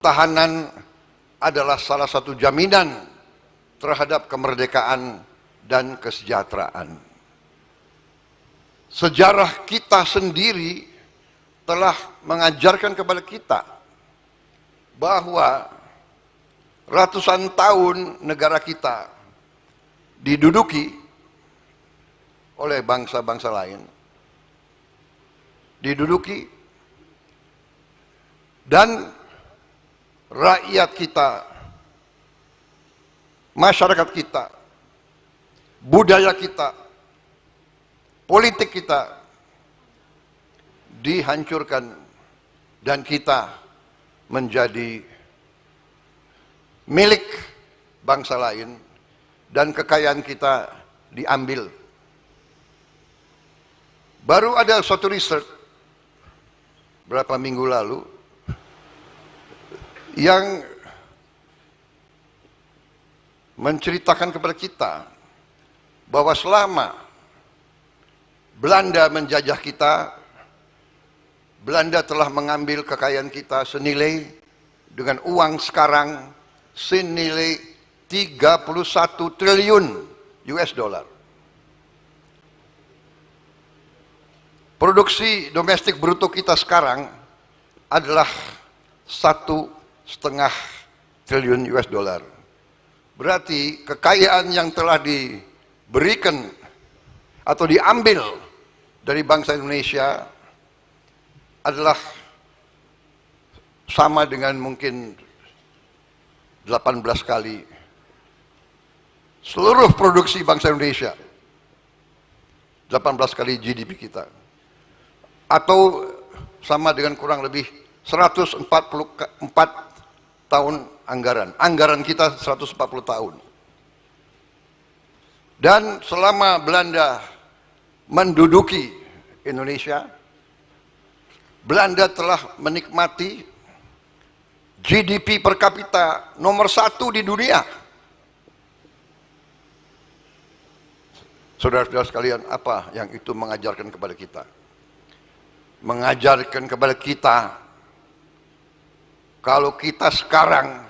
Pertahanan adalah salah satu jaminan terhadap kemerdekaan dan kesejahteraan. Sejarah kita sendiri telah mengajarkan kepada kita bahwa ratusan tahun negara kita diduduki oleh bangsa-bangsa lain, dan rakyat kita, masyarakat kita, budaya kita, politik kita dihancurkan dan kita menjadi milik bangsa lain dan kekayaan kita diambil. Baru ada suatu riset berapa minggu lalu yang menceritakan kepada kita bahwa selama Belanda menjajah kita, Belanda telah mengambil kekayaan kita senilai dengan uang sekarang senilai 31 triliun US dollar. Produksi domestik bruto kita sekarang adalah 1,5 triliun US dollar. Berarti kekayaan yang telah diberikan atau diambil dari bangsa Indonesia adalah sama dengan mungkin 18 kali seluruh produksi bangsa Indonesia, 18 kali GDP kita, atau sama dengan kurang lebih 144 tahun anggaran kita 140 tahun. Dan selama Belanda menduduki Indonesia, Belanda telah menikmati GDP per kapita nomor 1 di dunia. Saudara-saudara sekalian, apa yang itu mengajarkan kepada kita? Mengajarkan kepada kita kalau kita sekarang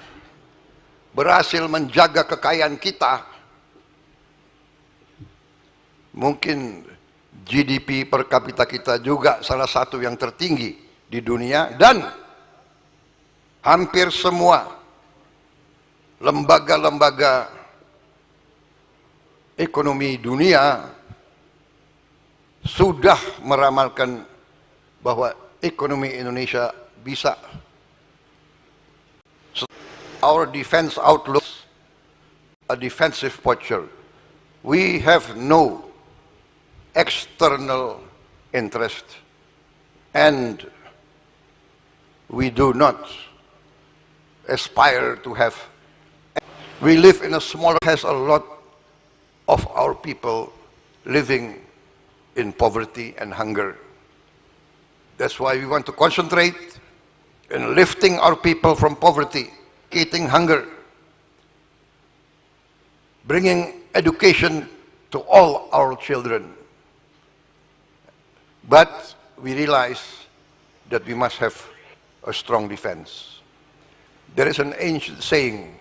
berhasil menjaga kekayaan kita, mungkin GDP per kapita kita juga salah satu yang tertinggi di dunia, dan hampir semua lembaga-lembaga ekonomi dunia sudah meramalkan bahwa ekonomi Indonesia bisa. Our defense outlook, a defensive posture. We have no external interest, and we do not aspire to have. We live in a small, has a lot of our people living in poverty and hunger. That's why we want to concentrate in lifting our people from poverty, getting hunger, bringing education to all our children. But we realize that we must have a strong defense. There is an ancient saying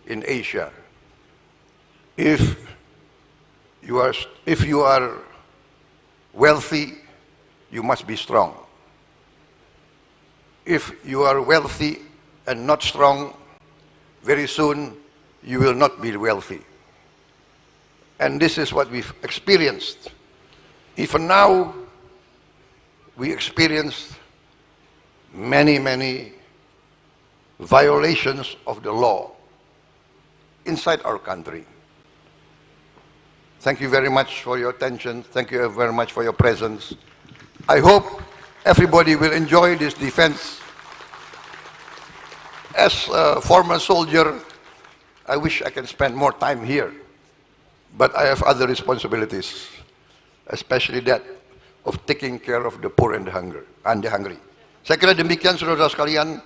in Asia: if you are wealthy, you must be strong. If you are wealthy and not strong, very soon you will not be wealthy. And this is what we've experienced. Even now, we experienced many violations of the law inside our country. Thank you very much for your attention. Thank you very much for your presence. I hope everybody will enjoy this defense. As a former soldier, I wish I can spend more time here, but I have other responsibilities, especially that of taking care of the poor and the hungry. Saya kira demikian, saudara-saudara sekalian.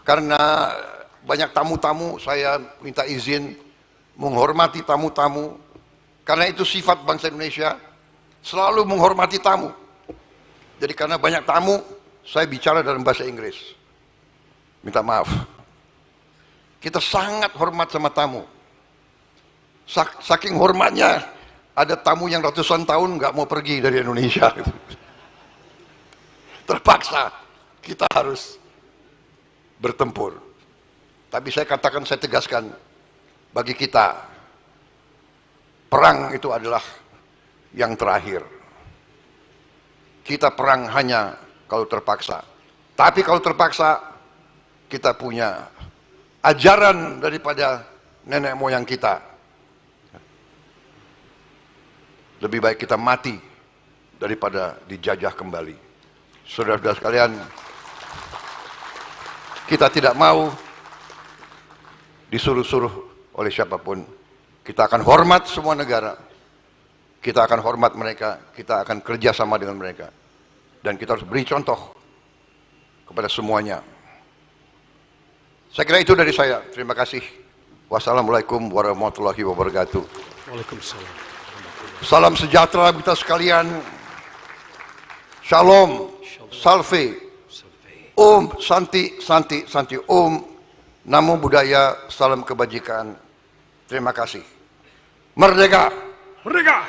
Karena banyak tamu-tamu, saya minta izin menghormati tamu-tamu. Karena itu sifat bangsa Indonesia, selalu menghormati tamu. Jadi karena banyak tamu, saya bicara dalam bahasa Inggris. Minta maaf. Kita sangat hormat sama tamu. Saking hormatnya, ada tamu yang ratusan tahun nggak mau pergi dari Indonesia. Terpaksa kita harus bertempur. Tapi saya katakan, saya tegaskan, bagi kita, perang itu adalah yang terakhir. Kita perang hanya kalau terpaksa. Tapi kalau terpaksa, kita punya ajaran daripada nenek moyang kita. Lebih baik kita mati daripada dijajah kembali. Saudara-saudara sekalian, kita tidak mau disuruh-suruh oleh siapapun. Kita akan hormat semua negara. Kita akan hormat mereka. Kita akan kerjasama dengan mereka. Dan kita harus beri contoh kepada semuanya. Saya kira itu dari saya. Terima kasih. Wassalamualaikum warahmatullahi wabarakatuh. Waalaikumsalam. Salam sejahtera kita sekalian. Shalom. Salve. Om Santi Santi Santi. Om Namo Buddhaya. Salam kebajikan. Terima kasih. Merdeka. Merdeka!